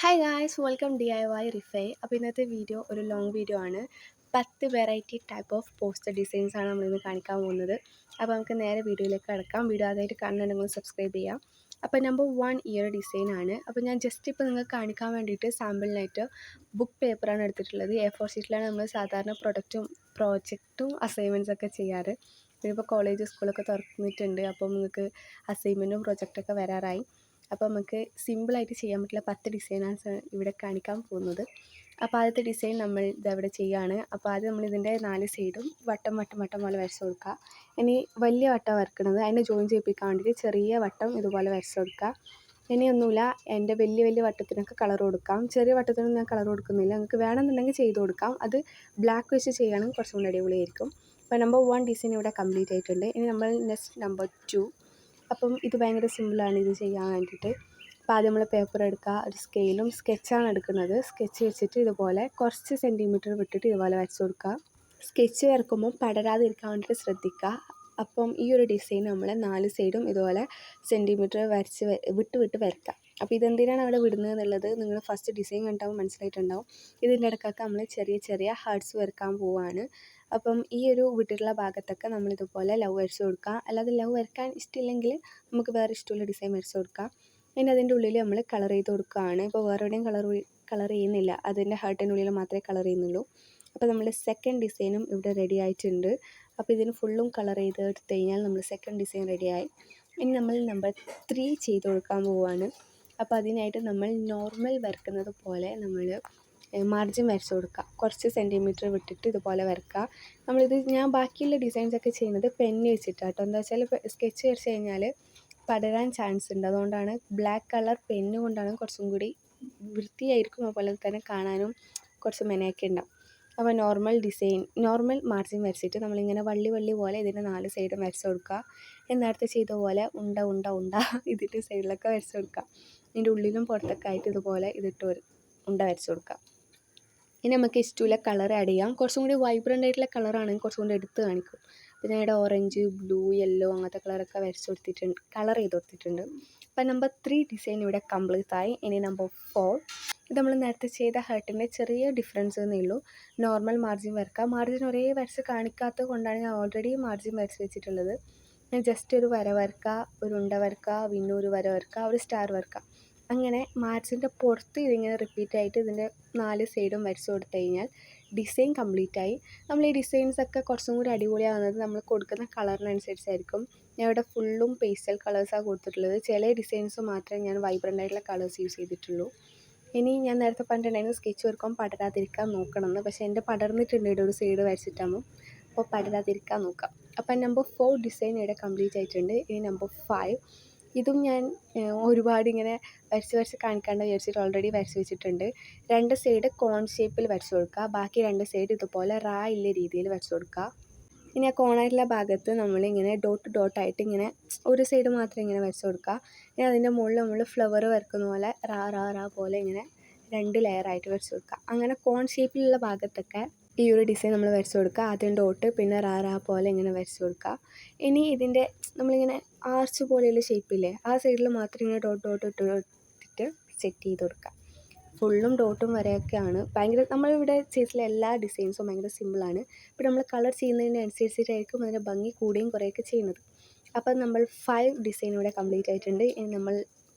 Hi guys welcome DIY Riffa. അപ്പോൾ ഇന്നത്തെ video ഒരു ലോങ് വീഡിയോ ആണ്. 10 variety type of poster designs ആണ് നമ്മളിന്ന് കാണിക്കാൻ പോകുന്നത്. അപ്പോൾ നമുക്ക് നേരെ വീഡിയോയിലേക്ക് കടക്കാം. വീഡിയോ ആദ്യമായിട്ട് കാണുന്നുണ്ടെങ്കിൽ സബ്സ്ക്രൈബ് ചെയ്യാം. അപ്പോൾ നമ്പർ 1 ഈ ഒരു ഡിസൈനാണ്. അപ്പോൾ ഞാൻ ജസ്റ്റ് ഇപ്പോൾ നിങ്ങൾക്ക് കാണിക്കാൻ വേണ്ടിയിട്ട് സാമ്പിളിനായിട്ട് ബുക്ക് പേപ്പറാണ് എടുത്തിട്ടുള്ളത്. A4 ഷീറ്റിലാണ് നമ്മൾ സാധാരണ പ്രോജക്റ്റും അസൈൻമെൻറ്റ്സൊക്കെ ചെയ്യാറ്. ഇപ്പോൾ കോളേജ് സ്കൂളൊക്കെ തുറന്നിട്ടുണ്ട്. അപ്പോൾ നിങ്ങൾക്ക് അസൈൻമെൻറ്റും പ്രൊജക്റ്റൊക്കെ വരാറായി. അപ്പോൾ നമുക്ക് സിമ്പിളായിട്ട് ചെയ്യാൻ പറ്റുന്ന 10 ഡിസൈനാണ് ഇവിടെ കാണിക്കാൻ പോകുന്നത്. അപ്പോൾ ആദ്യത്തെ ഡിസൈൻ നമ്മൾ ഇതവിടെ ചെയ്യുകയാണ്. അപ്പോൾ ആദ്യം നമ്മളിതിൻ്റെ 4 സൈഡും വട്ടം പോലെ വരച്ച് കൊടുക്കുക. ഇനി വലിയ വട്ടം വരക്കുന്നത് അതിനെ ജോയിൻ ചെയ്യിപ്പിക്കാൻ വേണ്ടിയിട്ട് ചെറിയ വട്ടം ഇതുപോലെ വരച്ച് കൊടുക്കുക. ഇനിയൊന്നുമില്ല, എൻ്റെ വലിയ വട്ടത്തിനൊക്കെ കളർ കൊടുക്കാം. ചെറിയ വട്ടത്തിനൊന്നും ഞാൻ കളർ കൊടുക്കുന്നില്ല. നിങ്ങൾക്ക് വേണമെന്നുണ്ടെങ്കിൽ ചെയ്ത് കൊടുക്കാം. അത് ബ്ലാക്ക് വെച്ച് ചെയ്യുകയാണെങ്കിൽ കുറച്ചും കൂടി അടിപൊളിയായിരിക്കും. അപ്പോൾ നമ്പർ 1 ഡിസൈൻ ഇവിടെ കംപ്ലീറ്റ് ആയിട്ടുണ്ട്. ഇനി നമ്മൾ നെക്സ്റ്റ് നമ്പർ 2. അപ്പം ഇത് ഭയങ്കര സിമ്പിളാണ് ഇത് ചെയ്യാൻ വേണ്ടിയിട്ട്. അപ്പോൾ ആദ്യം നമ്മൾ പേപ്പർ എടുക്കുക, ഒരു സ്കെയിലും സ്കെച്ചാണ് എടുക്കുന്നത്. സ്കെച്ച് വെച്ചിട്ട് ഇതുപോലെ കുറച്ച് സെൻറ്റിമീറ്റർ വിട്ടിട്ട് ഇതുപോലെ വരച്ച് കൊടുക്കുക. സ്കെച്ച് വരക്കുമ്പോൾ പടരാതിരിക്കാൻ വേണ്ടിയിട്ട് ശ്രദ്ധിക്കുക. അപ്പം ഈ ഒരു ഡിസൈൻ നമ്മൾ 4 സൈഡും ഇതുപോലെ സെൻറ്റിമീറ്റർ വിട്ട് വരയ്ക്കുക. അപ്പോൾ ഇതെന്തിനാണ് അവിടെ വിടുന്നത് എന്നുള്ളത് നിങ്ങൾ ഫസ്റ്റ് ഡിസൈൻ കണ്ടാവും മനസ്സിലായിട്ടുണ്ടാവും. ഇതിൻ്റെ ഇടയ്ക്കൊക്കെ നമ്മൾ ചെറിയ ഹാർട്ട്സ് വരക്കാൻ പോവുകയാണ്. അപ്പം ഈ ഒരു വിട്ടിട്ടുള്ള ഭാഗത്തൊക്കെ നമ്മളിതുപോലെ ലവ് വരച്ച് കൊടുക്കുക. അല്ലാതെ ലവ് വരക്കാൻ ഇഷ്ടമില്ലെങ്കിൽ നമുക്ക് വേറെ ഇഷ്ടമുള്ള ഡിസൈൻ വരച്ച് കൊടുക്കാം. പിന്നെ അതിൻ്റെ ഉള്ളിൽ നമ്മൾ കളർ ചെയ്ത് കൊടുക്കുകയാണ്. ഇപ്പോൾ വേറെ എവിടെയും കളർ ചെയ്യുന്നില്ല, അതിൻ്റെ ഹാർട്ടിൻ്റെ ഉള്ളിൽ മാത്രമേ കളർ ചെയ്യുന്നുള്ളൂ. അപ്പോൾ നമ്മൾ സെക്കൻഡ് ഡിസൈനും ഇവിടെ റെഡി ആയിട്ടുണ്ട്. അപ്പോൾ ഇതിന് ഫുള്ളും കളർ ചെയ്ത് എടുത്തു കഴിഞ്ഞാൽ നമ്മൾ സെക്കൻഡ് ഡിസൈൻ റെഡിയായി. ഇനി നമ്മൾ നമ്പർ 3 ചെയ്ത് കൊടുക്കാൻ പോവുകയാണ്. അപ്പോൾ അതിനായിട്ട് നമ്മൾ നോർമൽ വരക്കുന്നത് പോലെ നമ്മൾ മാർജിൻ വരച്ച് കൊടുക്കുക. കുറച്ച് സെൻറ്റിമീറ്റർ വിട്ടിട്ട് ഇതുപോലെ വരക്കുക. ഞാൻ ബാക്കിയുള്ള ഡിസൈൻസൊക്കെ ചെയ്യുന്നത് പെന്ന് വെച്ചിട്ടാണ് കേട്ടോ. എന്താ വെച്ചാൽ സ്കെച്ച് വരച്ച് കഴിഞ്ഞാൽ പടരാൻ ചാൻസ് ഉണ്ട്. അതുകൊണ്ടാണ് ബ്ലാക്ക് കളർ പെന്ന് കൊണ്ടാണ് കുറച്ചും കൂടി വൃത്തിയായിരിക്കും. അതുപോലെ തന്നെ കാണാനും കുറച്ച് മെനയൊക്കെ ഉണ്ടാവും. അപ്പോൾ നോർമൽ മാർജിൻ വരച്ചിട്ട് നമ്മളിങ്ങനെ വള്ളി പോലെ ഇതിൻ്റെ 4 സൈഡും വരച്ച് കൊടുക്കുക. നേരത്തെ ചെയ്ത പോലെ ഉണ്ട ഇതിൻ്റെ സൈഡിലൊക്കെ വരച്ച് കൊടുക്കുക. ഇതിൻ്റെ ഉള്ളിലും പുറത്തൊക്കെ ആയിട്ട് ഇതുപോലെ ഉണ്ട വരച്ച് കൊടുക്കുക. ഇനി നമുക്ക് ഇഷ്ടമുള്ള കളർ ആഡ് ചെയ്യാം. കുറച്ചും കൂടി വൈബ്രൻ്റ് ആയിട്ടുള്ള കളറാണെങ്കിൽ കുറച്ചും കൂടി എടുത്ത് കാണിക്കും. പിന്നെ ഇവിടെ ഓറഞ്ച്, ബ്ലൂ, യെല്ലോ അങ്ങനത്തെ കളറൊക്കെ കളർ ചെയ്ത് കൊടുത്തിട്ടുണ്ട്. അപ്പോൾ നമ്പർ 3 ഡിസൈൻ ഇവിടെ കംപ്ലീറ്റ് ആയി. ഇനി നമ്പർ 4 ഇത് നമ്മൾ നേരത്തെ ചെയ്ത ഹേർട്ടിൻ്റെ ചെറിയ ഡിഫറൻസ് എന്നേ ഉള്ളൂ. നോർമൽ മാർജിൻ വരക്കുക. മാർജിൻ ഒരേ വരച്ച് കാണിക്കാത്തത് കൊണ്ടാണ് ഞാൻ ഓൾറെഡി മാർജിൻ വരച്ച് വെച്ചിട്ടുള്ളത്. ഞാൻ ജസ്റ്റ് ഒരു വര വരക്കുക, ഒരു ഉണ്ട വരക്കുക, പിന്നെ ഒരു വര വരക്കുക, ഒരു സ്റ്റാർ വരക്കുക. അങ്ങനെ മാർജിൻ്റെ പുറത്ത് ഇതിങ്ങനെ റിപ്പീറ്റ് ആയിട്ട് ഇതിൻ്റെ 4 സൈഡും വരച്ച് കൊടുത്തു കഴിഞ്ഞാൽ ഡിസൈൻ കംപ്ലീറ്റ് ആയി. നമ്മൾ ഈ ഡിസൈൻസൊക്കെ കുറച്ചും കൂടി അടിപൊളിയാകുന്നത് നമ്മൾ കൊടുക്കുന്ന കളറിനനുസരിച്ചായിരിക്കും. ഞാൻ ഇവിടെ ഫുള്ളും പേസ്റ്റൽ കളേഴ്സാണ് കൊടുത്തിട്ടുള്ളത്. ചില ഡിസൈൻസ് മാത്രമേ ഞാൻ വൈബ്രൻ്റ് ആയിട്ടുള്ള കളേഴ്സ് യൂസ് ചെയ്തിട്ടുള്ളൂ. ഇനി ഞാൻ നേരത്തെ പറഞ്ഞിട്ടുണ്ടായിരുന്നു സ്കെച്ച് വരക്കുമ്പോൾ പടരാതിരിക്കാൻ നോക്കണമെന്ന്. പക്ഷേ എൻ്റെ പടർന്നിട്ടുണ്ട് ഇവിടെ ഒരു സൈഡ് വരച്ചിട്ടാകുമ്പോൾ. അപ്പോൾ പടരാതിരിക്കാൻ നോക്കാം. അപ്പം നമ്പർ 4 ഡിസൈൻ ഇവിടെ കംപ്ലീറ്റ് ആയിട്ടുണ്ട്. ഇനി നമ്പർ 5 ഇതും ഞാൻ ഒരുപാട് ഇങ്ങനെ വരച്ച് കാണിക്കാണ്ട് വിചാരിച്ചിട്ട് ഓൾറെഡി വരച്ച് വെച്ചിട്ടുണ്ട്. 2 സൈഡ് കോൺ ഷേപ്പിൽ വരച്ച് കൊടുക്കുക. ബാക്കി 2 സൈഡ് ഇതുപോലെ ഇല്ല രീതിയിൽ വരച്ച് കൊടുക്കുക. ഇനി ആ കോണായിട്ടുള്ള ഭാഗത്ത് നമ്മളിങ്ങനെ ഡോട്ടായിട്ട് ഇങ്ങനെ ഒരു സൈഡ് മാത്രം ഇങ്ങനെ വരച്ച് കൊടുക്കുക. ഇനി അതിൻ്റെ മുകളിൽ നമ്മൾ ഫ്ലവർ വരക്കുന്ന പോലെ റാ പോലെ ഇങ്ങനെ 2 ലെയറായിട്ട് വരച്ച് കൊടുക്കുക. അങ്ങനെ കോൺ ഷേപ്പിലുള്ള ഭാഗത്തൊക്കെ ഈ ഒരു ഡിസൈൻ നമ്മൾ വരച്ച് കൊടുക്കുക. ആദ്യം ഡോട്ട്, പിന്നെ റാ പോലെ ഇങ്ങനെ വരച്ച് കൊടുക്കുക. ഇനി ഇതിൻ്റെ നമ്മളിങ്ങനെ ആർച്ച് പോലെയുള്ള ഷേപ്പില്ലേ, ആ സൈഡിൽ മാത്രം ഇങ്ങനെ ഡോട്ട് ഇട്ടിട്ട് സെറ്റ് ചെയ്ത് കൊടുക്കുക. ഫുള്ളും ഡോട്ടും വരെയൊക്കെയാണ്. നമ്മളിവിടെ ചെയ്തിട്ടുള്ള എല്ലാ ഡിസൈൻസും ഭയങ്കര സിമ്പിളാണ്. ഇപ്പോൾ നമ്മൾ കളർ ചെയ്യുന്നതിനനുസരിച്ചിട്ടായിരിക്കും അതിൻ്റെ ഭംഗി കൂടുകയും കുറയുകയൊക്കെ ചെയ്യുന്നത്. അപ്പം നമ്മൾ 5 ഡിസൈൻ ഇവിടെ കംപ്ലീറ്റ് ആയിട്ടുണ്ട്. ഇനി നമ്മൾ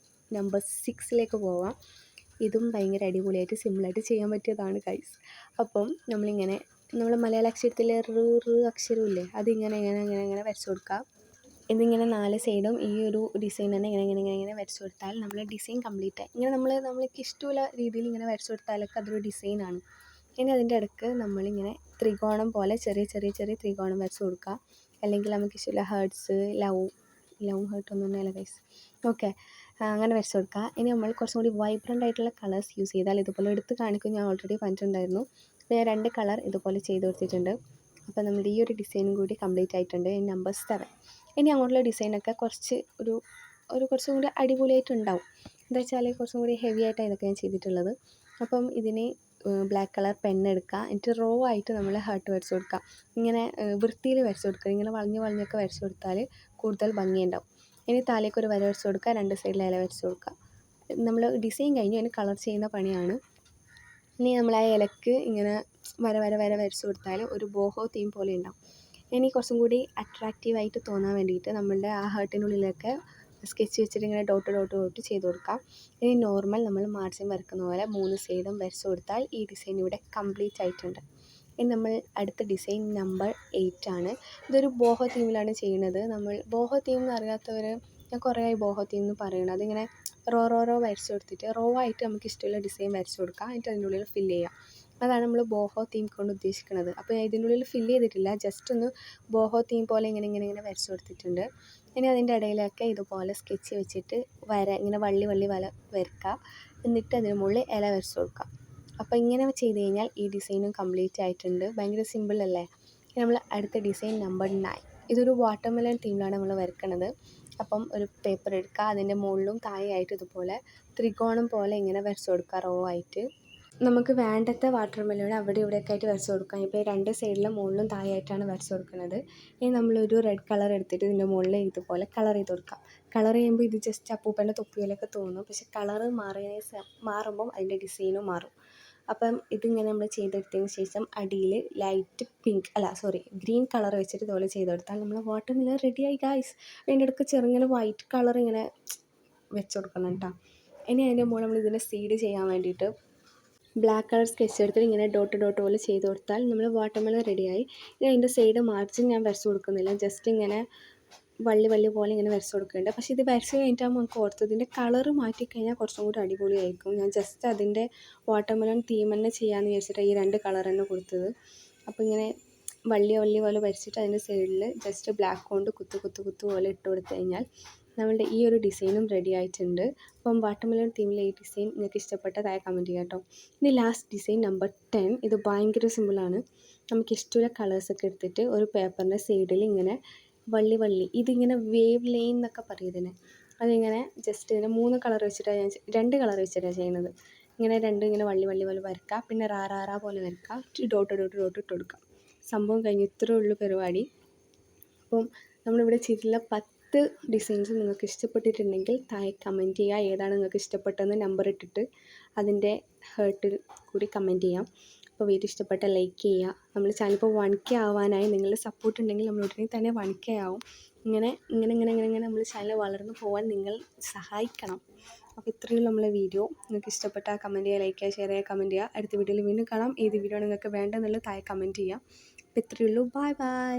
നമ്പർ 6ലേക്ക് പോവാം. ഇതും ഭയങ്കര അടിപൊളിയായിട്ട് സിമ്പിളായിട്ട് ചെയ്യാൻ പറ്റിയതാണ് ഗൈസ്. അപ്പം നമ്മൾ മലയാള അക്ഷരത്തിലെ അക്ഷരമില്ലേ, അതിങ്ങനെ വരച്ച് കൊടുക്കുക. ഇതിങ്ങനെ 4 സൈഡും ഈ ഒരു ഡിസൈൻ തന്നെ ഇങ്ങനെ വരച്ച് കൊടുത്താൽ നമ്മൾ ഡിസൈൻ കംപ്ലീറ്റ് ആയി. ഇങ്ങനെ നമ്മൾക്ക് ഇഷ്ടമുള്ള രീതിയിൽ ഇങ്ങനെ വരച്ച് കൊടുത്താലൊക്കെ അതൊരു ഡിസൈനാണ്. ഇനി അതിൻ്റെ ഇടയ്ക്ക് നമ്മളിങ്ങനെ ത്രികോണം പോലെ ചെറിയ ത്രികോണം വരച്ച് കൊടുക്കുക. അല്ലെങ്കിൽ നമുക്ക് ഇഷ്ടമുള്ള ഹേർട്സ്, ലവ് ഹേർട്ടൊന്നും അല്ല ഗൈസ്. ഓക്കെ, അങ്ങനെ വരച്ച് കൊടുക്കുക. ഇനി നമ്മൾ കുറച്ചും കൂടി വൈബ്രൻ്റ് ആയിട്ടുള്ള കളേഴ്സ് യൂസ് ചെയ്താൽ ഇതുപോലെ എടുത്ത് കാണിക്കും. ഞാൻ ഓൾറെഡി പറഞ്ഞിട്ടുണ്ടായിരുന്നു. ഞാൻ 2 കളർ ഇതുപോലെ ചെയ്ത് കൊടുത്തിട്ടുണ്ട്. അപ്പോൾ നമ്മുടെ ഈ ഒരു ഡിസൈനും കൂടി കംപ്ലീറ്റ് ആയിട്ടുണ്ട്. നമ്പർ 7 ഇനി അങ്ങോട്ടുള്ള ഡിസൈനൊക്കെ കുറച്ചും കൂടി അടിപൊളിയായിട്ടുണ്ടാവും. എന്താ വെച്ചാൽ കുറച്ചും കൂടി ഹെവി ആയിട്ടാണ് ഇതൊക്കെ ഞാൻ ചെയ്തിട്ടുള്ളത്. അപ്പം ഇതിന് ബ്ലാക്ക് കളർ പെന്നെടുക്കുക. എന്നിട്ട് റോ ആയിട്ട് നമ്മൾ ഹാർട്ട് വരച്ച് കൊടുക്കുക. ഇങ്ങനെ വൃത്തിയിൽ വരച്ച് കൊടുക്കുക. ഇങ്ങനെ വളഞ്ഞൊക്കെ വരച്ച് കൊടുത്താൽ കൂടുതൽ ഭംഗിയുണ്ടാവും. ഇനി താഴേക്ക് ഒരു വര വരച്ച് കൊടുക്കുക. 2 സൈഡിൽ ഇല വരച്ച് കൊടുക്കുക. നമ്മൾ ഡിസൈൻ കഴിഞ്ഞ് അതിന് കളർ ചെയ്യുന്ന പണിയാണ്. ഇനി നമ്മൾ ആ ഇലക്ക് ഇങ്ങനെ വര വരച്ച് കൊടുത്താൽ ഒരു ബോഹോ തീം പോലെ ഉണ്ടാവും. ഇനി കുറച്ചും കൂടി അട്രാക്റ്റീവായിട്ട് തോന്നാൻ വേണ്ടിയിട്ട് നമ്മളുടെ ആ ഹാർട്ടിനുള്ളിലൊക്കെ സ്കെച്ച് വെച്ചിട്ട് ഇങ്ങനെ ഡോട്ട് ചെയ്ത് കൊടുക്കാം. ഇനി നോർമൽ നമ്മൾ മാർജിൻ വരക്കുന്ന പോലെ 3 സൈഡും വരച്ച് കൊടുത്താൽ ഈ ഡിസൈൻ ഇവിടെ കംപ്ലീറ്റ് ആയിട്ടുണ്ട്. ഇനി നമ്മൾ അടുത്ത ഡിസൈൻ നമ്പർ 8 ആണ്. ഇതൊരു ബോഹോ തീമിലാണ് ചെയ്യുന്നത്. നമ്മൾ ബോഹോ തീം എന്ന് അറിയാത്തവർ, ഞാൻ കുറേ ആയി ബോഹോ തീം എന്ന് പറയുന്നത്. അതിങ്ങനെ റോ വരച്ച് കൊടുത്തിട്ട് റോ ആയിട്ട് നമുക്ക് ഇഷ്ടമുള്ള ഡിസൈൻ വരച്ച് കൊടുക്കാം. എന്നിട്ട് അതിൻ്റെ ഉള്ളിൽ ഫില്ല് ചെയ്യാം. അതാണ് നമ്മൾ ബോഹോ തീം കൊണ്ട് ഉദ്ദേശിക്കുന്നത്. അപ്പോൾ ഇതിൻ്റെ ഉള്ളിൽ ഫില്ല് ചെയ്തിട്ടില്ല, ജസ്റ്റ് ഒന്ന് ബോഹോ തീം പോലെ ഇങ്ങനെ വരച്ച് കൊടുത്തിട്ടുണ്ട്. ഇനി അതിൻ്റെ ഇടയിലൊക്കെ ഇതുപോലെ സ്കെച്ച് വെച്ചിട്ട് ഇങ്ങനെ വള്ളി വല വരക്കുക. എന്നിട്ട് അതിന് മുകളിൽ ഇല വരച്ച് കൊടുക്കുക. അപ്പോൾ ഇങ്ങനെ ചെയ്ത് കഴിഞ്ഞാൽ ഈ ഡിസൈനും കംപ്ലീറ്റ് ആയിട്ടുണ്ട്. ഭയങ്കര സിമ്പിൾ അല്ലേ? നമ്മൾ അടുത്ത ഡിസൈൻ നമ്പർ 9. ഇതൊരു വാട്ടർമെലൺ തീമിലാണ് നമ്മൾ വരയ്ക്കുന്നത്. അപ്പം ഒരു പേപ്പർ എടുക്കുക, അതിൻ്റെ മുകളിലും താഴെയായിട്ട് ഇതുപോലെ ത്രികോണം പോലെ ഇങ്ങനെ വരച്ച് കൊടുക്കുക റോ ആയിട്ട്. നമുക്ക് വേണ്ടത്തെ വാട്ടർമെലൺ അവിടെ ഇവിടെയൊക്കെ ആയിട്ട് വരച്ച് കൊടുക്കാം. ഇപ്പോൾ 2 സൈഡിലും മുകളിലും താഴെയായിട്ടാണ് വരച്ച് കൊടുക്കുന്നത്. ഇനി നമ്മളൊരു റെഡ് കളർ എടുത്തിട്ട് ഇതിൻ്റെ മുകളിൽ ഇതുപോലെ കളർ ചെയ്ത് കൊടുക്കാം. കളർ ചെയ്യുമ്പോൾ ഇത് ജസ്റ്റ് അപ്പൂപ്പൻ്റെ തൊപ്പി പോലെയൊക്കെ തോന്നും, പക്ഷെ കളർ മാറുമ്പം അതിൻ്റെ ഡിസൈനും മാറും. അപ്പം ഇതിങ്ങനെ നമ്മൾ ചെയ്തെടുത്തതിന് ശേഷം അടിയിൽ ലൈറ്റ് ഗ്രീൻ കളർ വെച്ചിട്ട് ഇതുപോലെ ചെയ്തെടുത്താൽ നമ്മൾ വാട്ടർമെലൺ റെഡിയായി ഗായ്സ്. അതിൻ്റെ ഇടയ്ക്ക് ചെറുങ്ങനെ വൈറ്റ് കളർ ഇങ്ങനെ വെച്ച് കൊടുക്കണം കേട്ടോ. ഇനി അതിൻ്റെ മുകളിൽ നമ്മൾ ഇതിൻ്റെ സീഡ് ചെയ്യാൻ വേണ്ടിയിട്ട് ബ്ലാക്ക് കളർ സ്കെച്ച് എടുത്തിട്ട് ഇങ്ങനെ ഡോട്ട് പോലെ ചെയ്ത് കൊടുത്താൽ നമ്മൾ വാട്ടർമെലൺ റെഡിയായി. ഇനി അതിൻ്റെ സൈഡ് മാർജിൻ ഞാൻ വരച്ച് കൊടുക്കുന്നില്ല, ജസ്റ്റ് ഇങ്ങനെ വള്ളി പോലെ ഇങ്ങനെ വരച്ച് കൊടുക്കുന്നുണ്ട്. പക്ഷേ ഇത് വരച്ച് കഴിഞ്ഞിട്ടാകുമ്പോൾ നമുക്ക് ഓർത്തതിൻ്റെ കളറ് മാറ്റിക്കഴിഞ്ഞാൽ കുറച്ചും കൂടി അടിപൊളിയായിരിക്കും. ഞാൻ ജസ്റ്റ് അതിൻ്റെ വാട്ടർമെലൺ തീം തന്നെ ചെയ്യാമെന്ന് വിചാരിച്ചിട്ടാണ് ഈ 2 കളർ തന്നെ കൊടുത്തത്. അപ്പോൾ ഇങ്ങനെ വള്ളി പോലെ വരച്ചിട്ട് അതിൻ്റെ സൈഡിൽ ജസ്റ്റ് ബ്ലാക്ക് കൊണ്ട് കുത്ത് പോലെ ഇട്ട് കൊടുത്തു കഴിഞ്ഞാൽ നമ്മളുടെ ഈ ഒരു ഡിസൈനും റെഡി ആയിട്ടുണ്ട്. അപ്പം വാട്ടർമെലൺ തീമിലെ ഈ ഡിസൈൻ നിങ്ങൾക്ക് ഇഷ്ടപ്പെട്ടതായി കമൻറ്റ് ചെയ്യാം കേട്ടോ. ഇനി ലാസ്റ്റ് ഡിസൈൻ നമ്പർ 10. ഇത് ഭയങ്കര സിമ്പിളാണ്. നമുക്ക് ഇഷ്ടമുള്ള കളേഴ്സൊക്കെ എടുത്തിട്ട് ഒരു പേപ്പറിൻ്റെ സൈഡിൽ ഇങ്ങനെ വള്ളി ഇതിങ്ങനെ വേവ് ലൈൻ എന്നൊക്കെ പറയും ഇതിനെ. അതിങ്ങനെ ജസ്റ്റ് ഇതിനെ 3 കളർ വെച്ചിട്ടാണ് 2 കളർ വെച്ചിട്ടാണ് ചെയ്യുന്നത്. ഇങ്ങനെ 2 ഇങ്ങനെ വള്ളി പോലെ വരക്കുക, പിന്നെ റാ പോലെ വരക്കുക, ഡോട്ട് ഇട്ട് കൊടുക്കുക. സംഭവം കഴിഞ്ഞ് ഇത്രയേ ഉള്ളൂ പരിപാടി. അപ്പം നമ്മളിവിടെ ചെയ്തിട്ടുള്ള 10 ഡിസൈൻസ് നിങ്ങൾക്ക് ഇഷ്ടപ്പെട്ടിട്ടുണ്ടെങ്കിൽ താഴെ കമൻറ്റ് ചെയ്യുക. ഏതാണ് നിങ്ങൾക്ക് ഇഷ്ടപ്പെട്ടതെന്ന് നമ്പർ ഇട്ടിട്ട് അതിൻ്റെ ഹേർട്ടിൽ കൂടി കമൻറ്റ് ചെയ്യാം. അപ്പോൾ വീഡിയോ ഇഷ്ടപ്പെട്ട ലൈക്ക് ചെയ്യുക. നമ്മൾ ചാനൽ ഇപ്പോൾ 1K ആവാനായി. നിങ്ങളുടെ സപ്പോർട്ട് ഉണ്ടെങ്കിൽ നമ്മൾ ഉടനെ തന്നെ 1K ആവും. ഇങ്ങനെ നമ്മൾ ചാനൽ വളർന്നു പോകാൻ നിങ്ങൾ സഹായിക്കണം. അപ്പോൾ ഇത്രയും നമ്മളെ വീഡിയോ. നിങ്ങൾക്ക് ഇഷ്ടപ്പെട്ടാൽ കമൻറ്റ് ചെയ്യുക, ലൈക്ക് ചെയ്യുക, ഷെയർ ചെയ്യുക, കമൻറ്റ് ചെയ്യുക. അടുത്ത വീഡിയോയിൽ വീണ്ടും കാണാം. ഏത് വീഡിയോ നിങ്ങൾക്ക് വേണ്ടതെന്നുള്ളത് താഴെ കമൻറ്റ് ചെയ്യുക. അപ്പോൾ ഇത്രയേ ഉള്ളൂ. ബൈ.